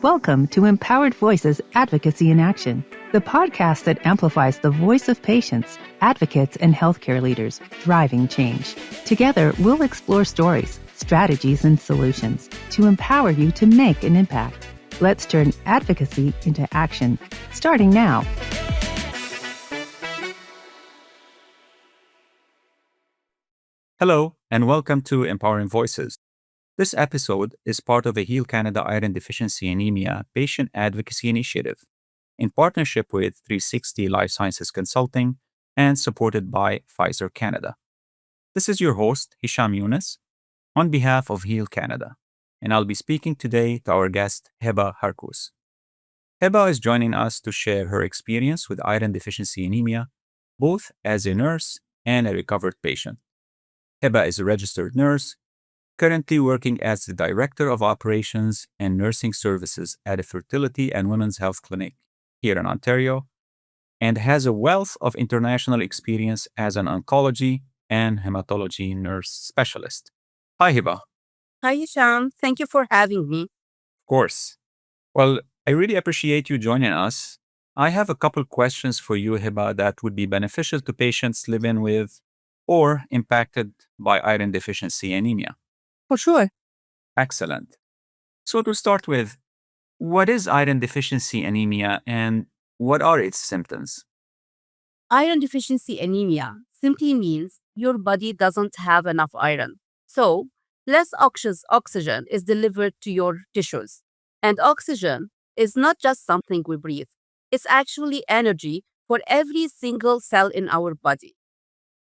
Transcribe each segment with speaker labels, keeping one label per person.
Speaker 1: Welcome to Empowered Voices Advocacy in Action, the podcast that amplifies the voice of patients, advocates, and healthcare leaders driving change. Together, we'll explore stories, strategies, and solutions to empower you to make an impact. Let's turn advocacy into action, starting now.
Speaker 2: Hello, and welcome to Empowering Voices. This episode is part of the Heal Canada Iron Deficiency Anemia Patient Advocacy Initiative in partnership with 360 Life Sciences Consulting and supported by Pfizer Canada. This is your host, Hisham Younes, on behalf of Heal Canada, and I'll be speaking today to our guest, Heba Harkous. Heba is joining us to share her experience with iron deficiency anemia, both as a nurse and a recovered patient. Heba is a registered nurse, currently working as the Director of Operations and Nursing Services at a fertility and women's health clinic here in Ontario, and has a wealth of international experience as an oncology and hematology nurse specialist. Hi, Heba.
Speaker 3: Hi, Hisham. Thank you for having me.
Speaker 2: Of course. Well, I really appreciate you joining us. I have a couple questions for you, Heba, that would be beneficial to patients living with or impacted by iron deficiency anemia.
Speaker 3: For sure.
Speaker 2: Excellent. So to start with, what is iron deficiency anemia and what are its symptoms?
Speaker 3: Iron deficiency anemia simply means your body doesn't have enough iron. So, less oxygen is delivered to your tissues. And oxygen is not just something we breathe, it's actually energy for every single cell in our body.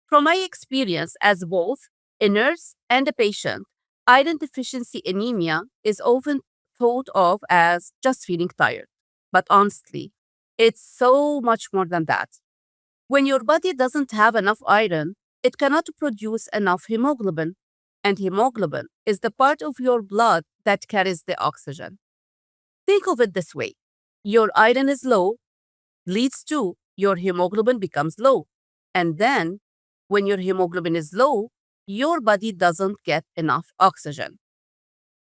Speaker 3: From my experience as both a nurse and a patient, iron deficiency anemia is often thought of as just feeling tired. But honestly, it's so much more than that. When your body doesn't have enough iron, it cannot produce enough hemoglobin. And hemoglobin is the part of your blood that carries the oxygen. Think of it this way. Your iron is low, leads to your hemoglobin becomes low. And then, when your hemoglobin is low, your body doesn't get enough oxygen.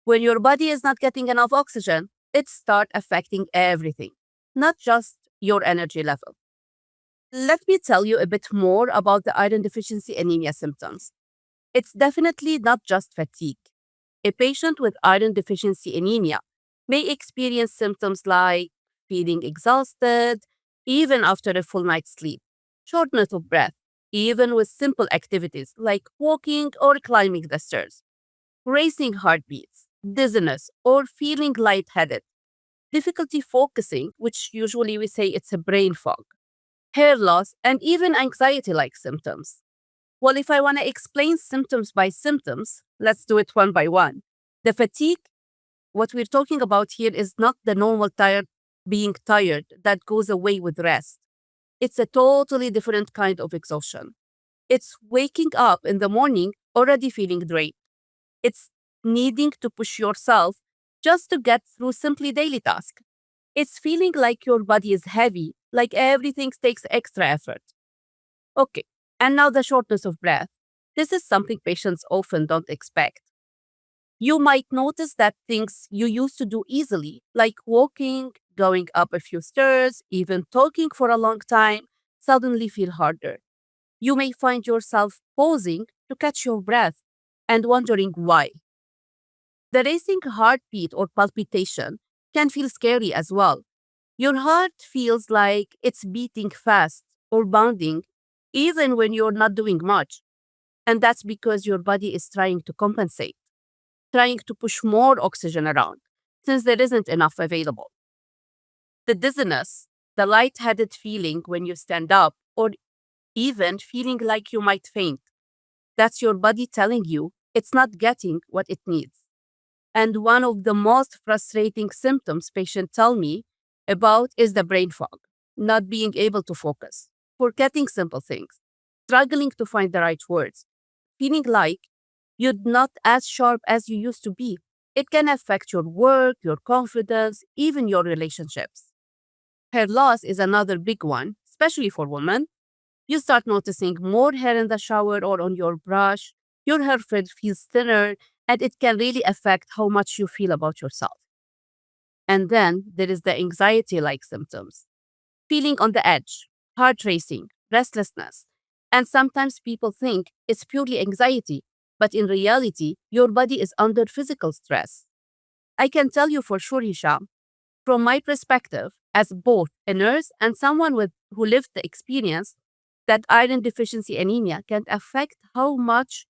Speaker 3: When your body is not getting enough oxygen, it starts affecting everything, not just your energy level. Let me tell you a bit more about the iron deficiency anemia symptoms. It's definitely not just fatigue. A patient with iron deficiency anemia may experience symptoms like feeling exhausted, even after a full night's sleep, shortness of breath, even with simple activities like walking or climbing the stairs, racing heartbeats, dizziness, or feeling lightheaded, difficulty focusing, which usually we say it's a brain fog, hair loss, and even anxiety-like symptoms. Well, if I want to explain symptoms by symptoms, let's do it one by one. The fatigue, what we're talking about here is not the normal being tired that goes away with rest. It's a totally different kind of exhaustion. It's waking up in the morning already feeling drained. It's needing to push yourself just to get through simply daily tasks. It's feeling like your body is heavy, like everything takes extra effort. Okay, and now the shortness of breath. This is something patients often don't expect. You might notice that things you used to do easily, like walking, going up a few stairs, even talking for a long time, suddenly feel harder. You may find yourself pausing to catch your breath and wondering why. The racing heartbeat or palpitation can feel scary as well. Your heart feels like it's beating fast or bounding, even when you're not doing much. And that's because your body is trying to compensate, trying to push more oxygen around, since there isn't enough available. The dizziness, the lightheaded feeling when you stand up, or even feeling like you might faint, that's your body telling you it's not getting what it needs. And one of the most frustrating symptoms patients tell me about is the brain fog, not being able to focus, forgetting simple things, struggling to find the right words, feeling like you're not as sharp as you used to be. It can affect your work, your confidence, even your relationships. Hair loss is another big one, especially for women. You start noticing more hair in the shower or on your brush. Your hair feels thinner, and it can really affect how much you feel about yourself. And then there is the anxiety-like symptoms. Feeling on the edge, heart racing, restlessness. And sometimes people think it's purely anxiety, but in reality, your body is under physical stress. I can tell you for sure, Hisham, from my perspective, as both a nurse and someone who lived the experience, that iron deficiency anemia can affect how much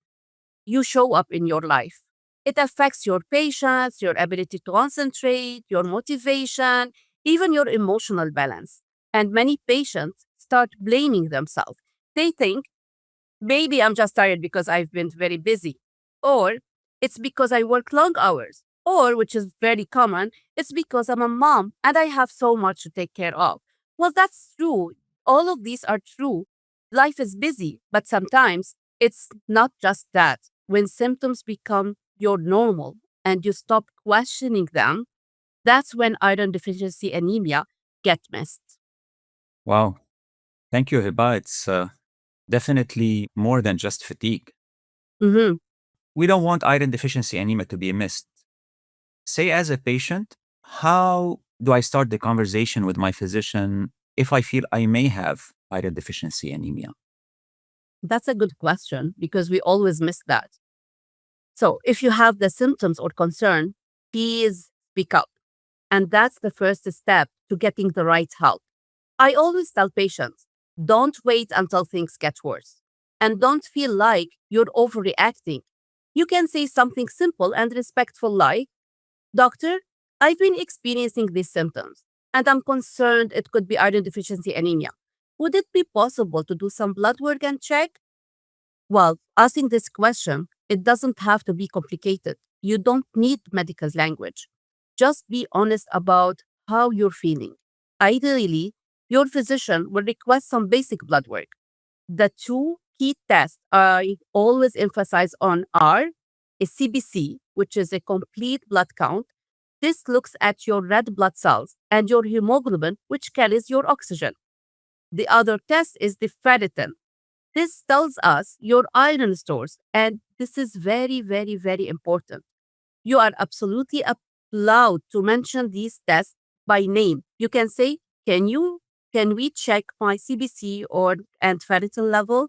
Speaker 3: you show up in your life. It affects your patience, your ability to concentrate, your motivation, even your emotional balance. And many patients start blaming themselves. They think, maybe I'm just tired because I've been very busy. Or it's because I work long hours. Or, which is very common, it's because I'm a mom and I have so much to take care of. Well, that's true. All of these are true. Life is busy, but sometimes it's not just that. When symptoms become your normal and you stop questioning them, that's when iron deficiency anemia get missed.
Speaker 2: Wow. Thank you, Hiba. It's definitely more than just fatigue.
Speaker 3: Mhm.
Speaker 2: We don't want iron deficiency anemia to be missed. Say, as a patient, how do I start the conversation with my physician if I feel I may have iron deficiency anemia?
Speaker 3: That's a good question because we always miss that. So, if you have the symptoms or concern, please speak up. And that's the first step to getting the right help. I always tell patients, don't wait until things get worse. And don't feel like you're overreacting. You can say something simple and respectful like, Doctor, I've been experiencing these symptoms, and I'm concerned it could be iron deficiency anemia. Would it be possible to do some blood work and check? Well, asking this question, it doesn't have to be complicated. You don't need medical language. Just be honest about how you're feeling. Ideally, your physician will request some basic blood work. The two key tests I always emphasize on are a CBC, which is a complete blood count. This looks at your red blood cells and your hemoglobin, which carries your oxygen. The other test is the ferritin. This tells us your iron stores, and this is very, very, very important. You are absolutely allowed to mention these tests by name. You can say, can we check my CBC or and ferritin level?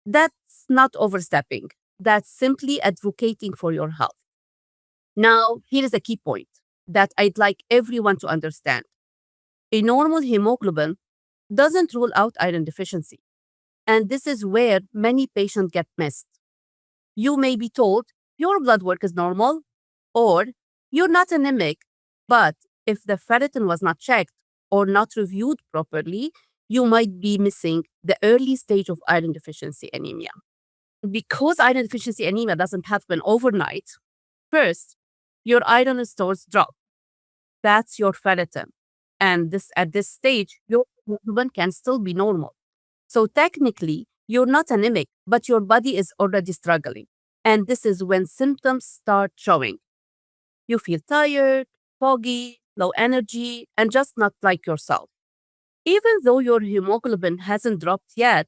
Speaker 3: That's not overstepping. That's simply advocating for your health. Now, here is a key point that I'd like everyone to understand. A normal hemoglobin doesn't rule out iron deficiency. And this is where many patients get missed. You may be told your blood work is normal or you're not anemic, but if the ferritin was not checked or not reviewed properly, you might be missing the early stage of iron deficiency anemia. Because iron deficiency anemia doesn't happen overnight, first, your iron stores drop. That's your ferritin. And this at this stage, your hemoglobin can still be normal. So technically, you're not anemic, but your body is already struggling. And this is when symptoms start showing. You feel tired, foggy, low energy, and just not like yourself. Even though your hemoglobin hasn't dropped yet,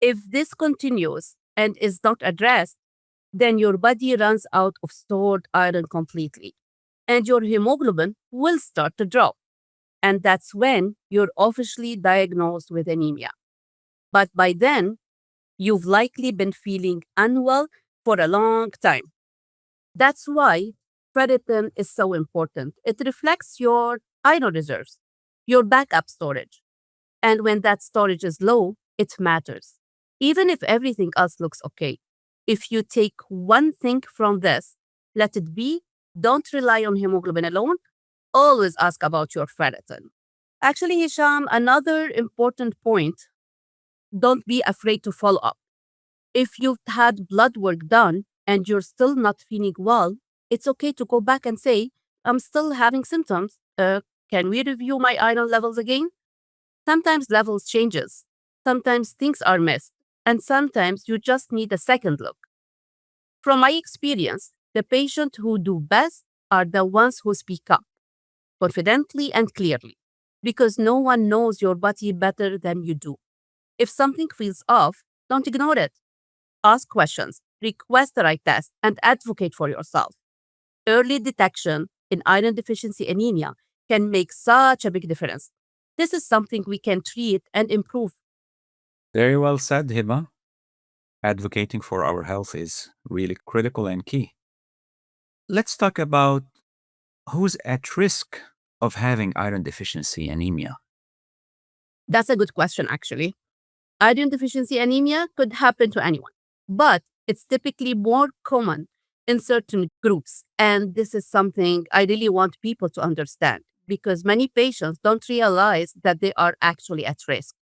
Speaker 3: if this continues and is not addressed, then your body runs out of stored iron completely. And your hemoglobin will start to drop. And that's when you're officially diagnosed with anemia. But by then, you've likely been feeling unwell for a long time. That's why ferritin is so important. It reflects your iron reserves, your backup storage. And when that storage is low, it matters. Even if everything else looks okay. If you take one thing from this, let it be, don't rely on hemoglobin alone, always ask about your ferritin. Actually, Hisham, another important point, don't be afraid to follow up. If you've had blood work done and you're still not feeling well, it's okay to go back and say, I'm still having symptoms. Can we review my iron levels again? Sometimes levels changes. Sometimes things are missed. And sometimes you just need a second look. From my experience, the patients who do best are the ones who speak up confidently and clearly because no one knows your body better than you do. If something feels off, don't ignore it. Ask questions, request the right test, and advocate for yourself. Early detection in iron deficiency anemia can make such a big difference. This is something we can treat and improve.
Speaker 2: Very well said, Hiba. Advocating for our health is really critical and key. Let's talk about who's at risk of having iron deficiency anemia.
Speaker 3: That's a good question, actually. Iron deficiency anemia could happen to anyone, but it's typically more common in certain groups. And this is something I really want people to understand because many patients don't realize that they are actually at risk.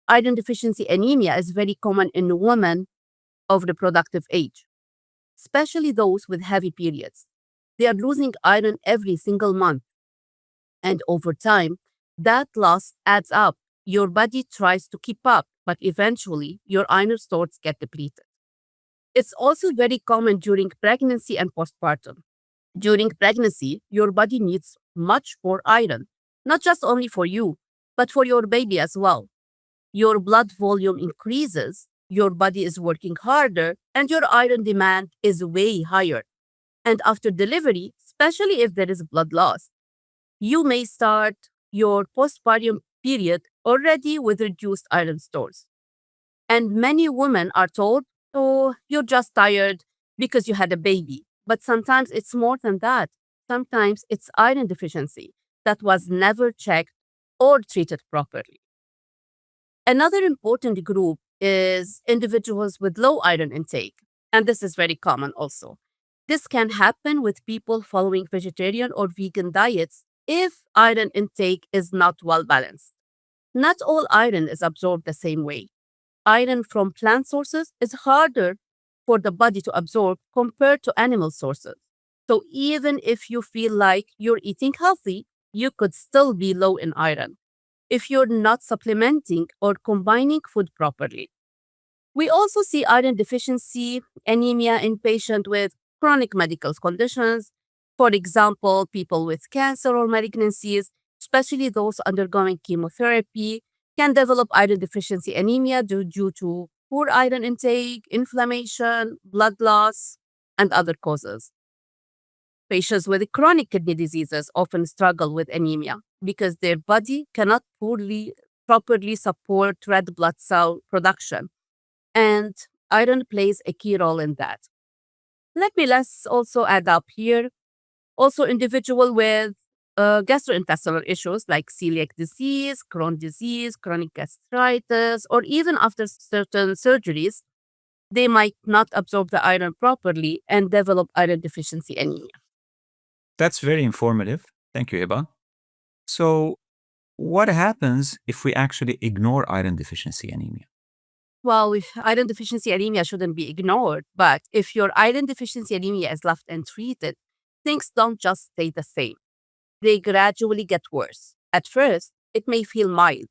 Speaker 3: Iron deficiency anemia is very common in women of reproductive age, especially those with heavy periods. They are losing iron every single month. And over time, that loss adds up. Your body tries to keep up, but eventually your iron stores get depleted. It's also very common during pregnancy and postpartum. During pregnancy, your body needs much more iron, not just only for you, but for your baby as well. Your blood volume increases, your body is working harder, and your iron demand is way higher. And after delivery, especially if there is blood loss, you may start your postpartum period already with reduced iron stores. And many women are told, oh, you're just tired because you had a baby. But sometimes it's more than that. Sometimes it's iron deficiency that was never checked or treated properly. Another important group is individuals with low iron intake, and this is very common also. This can happen with people following vegetarian or vegan diets if iron intake is not well balanced. Not all iron is absorbed the same way. Iron from plant sources is harder for the body to absorb compared to animal sources. So even if you feel like you're eating healthy, you could still be low in iron if you're not supplementing or combining food properly. We also see iron deficiency anemia in patients with chronic medical conditions. For example, people with cancer or malignancies, especially those undergoing chemotherapy, can develop iron deficiency anemia due to poor iron intake, inflammation, blood loss, and other causes. Patients with chronic kidney diseases often struggle with anemia because their body cannot properly support red blood cell production, and iron plays a key role in that. Let's also add up here also individual with gastrointestinal issues like celiac disease, Crohn's disease, chronic gastritis, or even after certain surgeries, they might not absorb the iron properly and develop iron deficiency anemia.
Speaker 2: That's very informative. Thank you, Hiba. So, what happens if we actually ignore iron deficiency anemia?
Speaker 3: Well, iron deficiency anemia shouldn't be ignored, but if your iron deficiency anemia is left untreated, things don't just stay the same. They gradually get worse. At first, it may feel mild.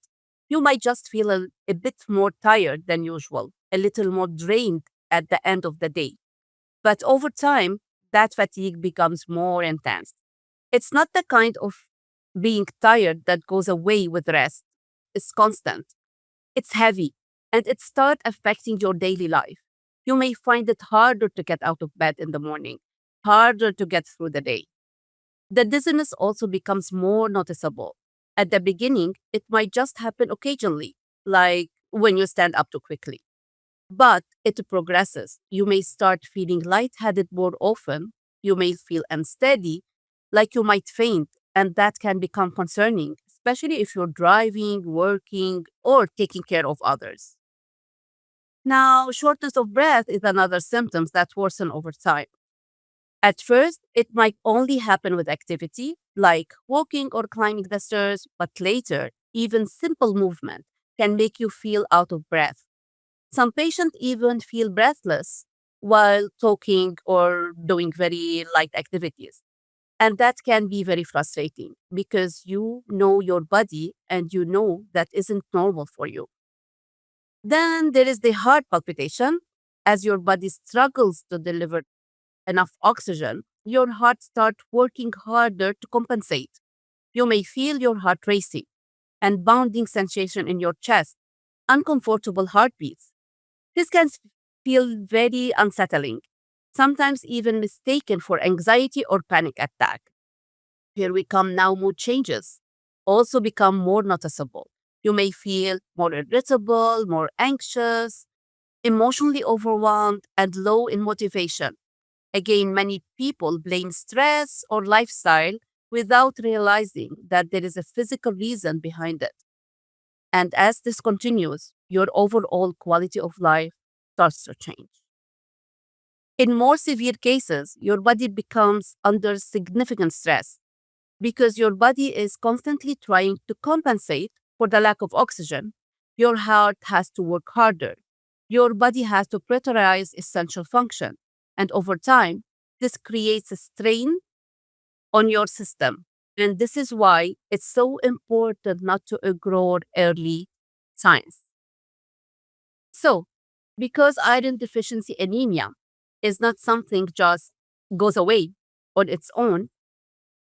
Speaker 3: You might just feel a bit more tired than usual, a little more drained at the end of the day. But over time, that fatigue becomes more intense. It's not the kind of being tired that goes away with rest. It's constant. It's heavy, and it starts affecting your daily life. You may find it harder to get out of bed in the morning, harder to get through the day. The dizziness also becomes more noticeable. At the beginning, it might just happen occasionally, like when you stand up too quickly. But it progresses. You may start feeling lightheaded more often. You may feel unsteady, like you might faint, and that can become concerning, especially if you're driving, working, or taking care of others. Now, shortness of breath is another symptom that worsen over time. At first, it might only happen with activity, like walking or climbing the stairs, but later, even simple movement can make you feel out of breath. Some patients even feel breathless while talking or doing very light activities. And that can be very frustrating because you know your body and you know that isn't normal for you. Then there is the heart palpitation. As your body struggles to deliver enough oxygen, your heart starts working harder to compensate. You may feel your heart racing and bounding sensation in your chest, uncomfortable heartbeats. This can feel very unsettling, sometimes even mistaken for anxiety or panic attack. Here we come now, mood changes also become more noticeable. You may feel more irritable, more anxious, emotionally overwhelmed, and low in motivation. Again, many people blame stress or lifestyle without realizing that there is a physical reason behind it. And as this continues, your overall quality of life starts to change. In more severe cases, your body becomes under significant stress because your body is constantly trying to compensate for the lack of oxygen. Your heart has to work harder. Your body has to prioritize essential function. And over time, this creates a strain on your system. And this is why it's so important not to ignore early signs. So, because iron deficiency anemia is not something just goes away on its own,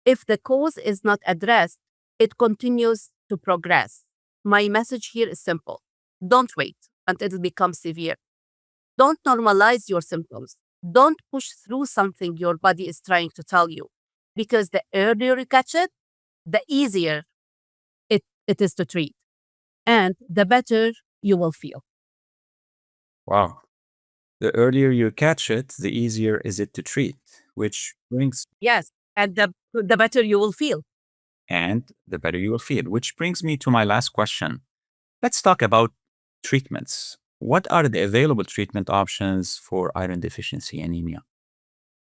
Speaker 3: if the cause is not addressed, it continues to progress. My message here is simple. Don't wait until it becomes severe. Don't normalize your symptoms. Don't push through something your body is trying to tell you. Because the earlier you catch it, the easier it is to treat. And the better you will feel.
Speaker 2: Wow. The earlier you catch it, the easier is it to treat, which brings
Speaker 3: Yes. And the better you will feel.
Speaker 2: and the better you will feel, which brings me to my last question. Let's talk about treatments. What are the available treatment options for iron deficiency anemia?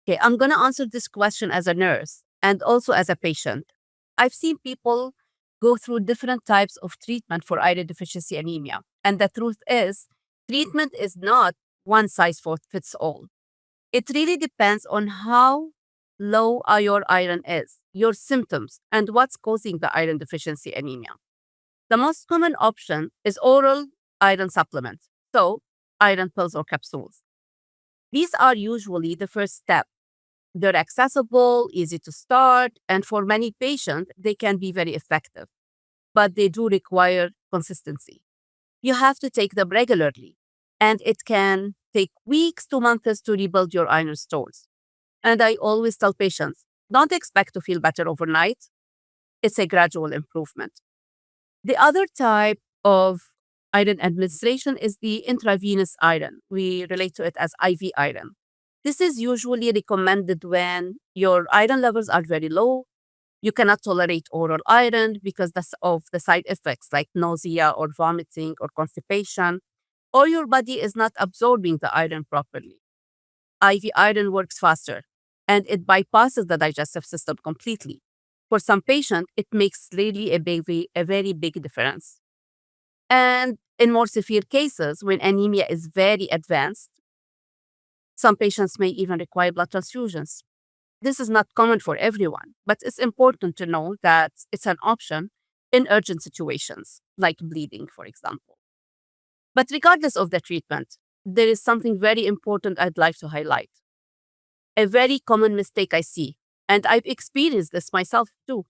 Speaker 3: Okay, I'm going to answer this question as a nurse and also as a patient. I've seen people go through different types of treatment for iron deficiency anemia. And the truth is, treatment is not one size fits all. It really depends on how low your iron is, your symptoms, and what's causing the iron deficiency anemia. The most common option is oral iron supplements, so iron pills or capsules. These are usually the first step. They're accessible, easy to start, and for many patients, they can be very effective, but they do require consistency. You have to take them regularly, and it can take weeks to months to rebuild your iron stores. And I always tell patients, don't expect to feel better overnight. It's a gradual improvement. The other type of iron administration is the intravenous iron. We relate to it as IV iron. This is usually recommended when your iron levels are very low. You cannot tolerate oral iron because of the side effects like nausea or vomiting or constipation, or your body is not absorbing the iron properly. IV iron works faster and it bypasses the digestive system completely. For some patients, it makes really a very big difference. And in more severe cases, when anemia is very advanced, some patients may even require blood transfusions. This is not common for everyone, but it's important to know that it's an option in urgent situations, like bleeding, for example. But regardless of the treatment, there is something very important I'd like to highlight. A very common mistake I see, and I've experienced this myself too,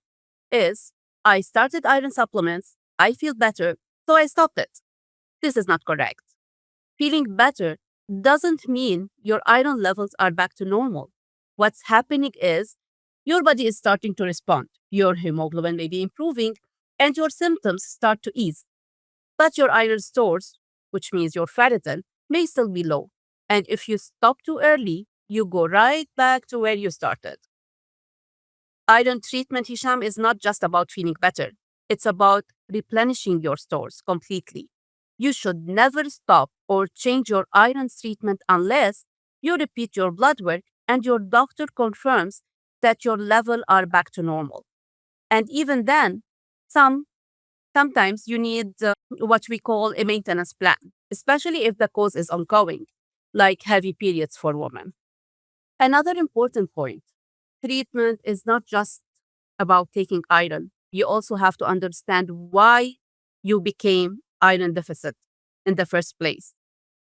Speaker 3: is I started iron supplements, I feel better, so I stopped it. This is not correct. Feeling better doesn't mean your iron levels are back to normal. What's happening is your body is starting to respond. Your hemoglobin may be improving and your symptoms start to ease. But your iron stores, which means your ferritin, may still be low. And if you stop too early, you go right back to where you started. Iron treatment, Hisham, is not just about feeling better. It's about replenishing your stores completely. You should never stop or change your iron treatment unless you repeat your blood work and your doctor confirms that your level are back to normal. And even then, sometimes you need what we call a maintenance plan, especially if the cause is ongoing, like heavy periods for women. Another important point, treatment is not just about taking iron. You also have to understand why you became iron deficit in the first place.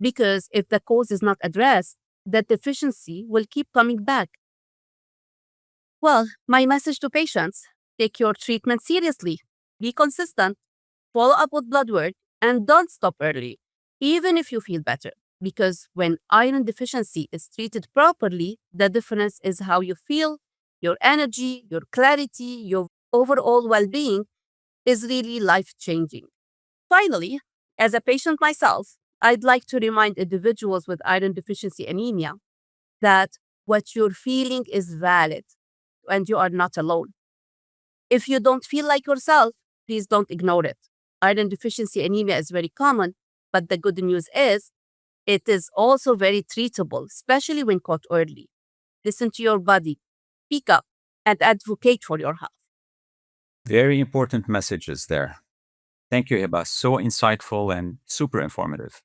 Speaker 3: Because if the cause is not addressed, the deficiency will keep coming back. Well, my message to patients, take your treatment seriously, be consistent, follow up with blood work, and don't stop early, even if you feel better. Because when iron deficiency is treated properly, the difference is how you feel your energy, your clarity, your overall well being is really life changing. Finally, as a patient myself, I'd like to remind individuals with iron deficiency anemia that what you're feeling is valid and you are not alone. If you don't feel like yourself, please don't ignore it. Iron deficiency anemia is very common, but the good news is it is also very treatable, especially when caught early. Listen to your body, speak up, and advocate for your health.
Speaker 2: Very important messages there. Thank you, Heba. So insightful and super informative.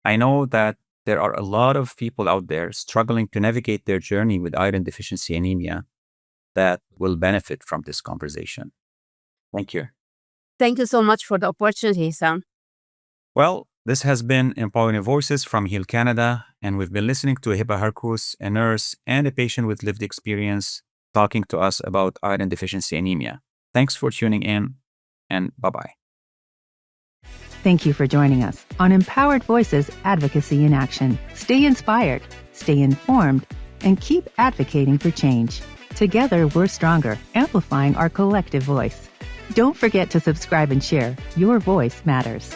Speaker 2: I know that there are a lot of people out there struggling to navigate their journey with iron deficiency anemia that will benefit from this conversation. Thank you.
Speaker 3: Thank you so much for the opportunity, Sam.
Speaker 2: Well, this has been Empowering Voices from Heal Canada, and we've been listening to Heba Harkous, a nurse and a patient with lived experience, talking to us about iron deficiency anemia. Thanks for tuning in, and bye-bye.
Speaker 1: Thank you for joining us on Empowered Voices Advocacy in Action. Stay inspired, stay informed, and keep advocating for change. Together, we're stronger, amplifying our collective voice. Don't forget to subscribe and share. Your voice matters.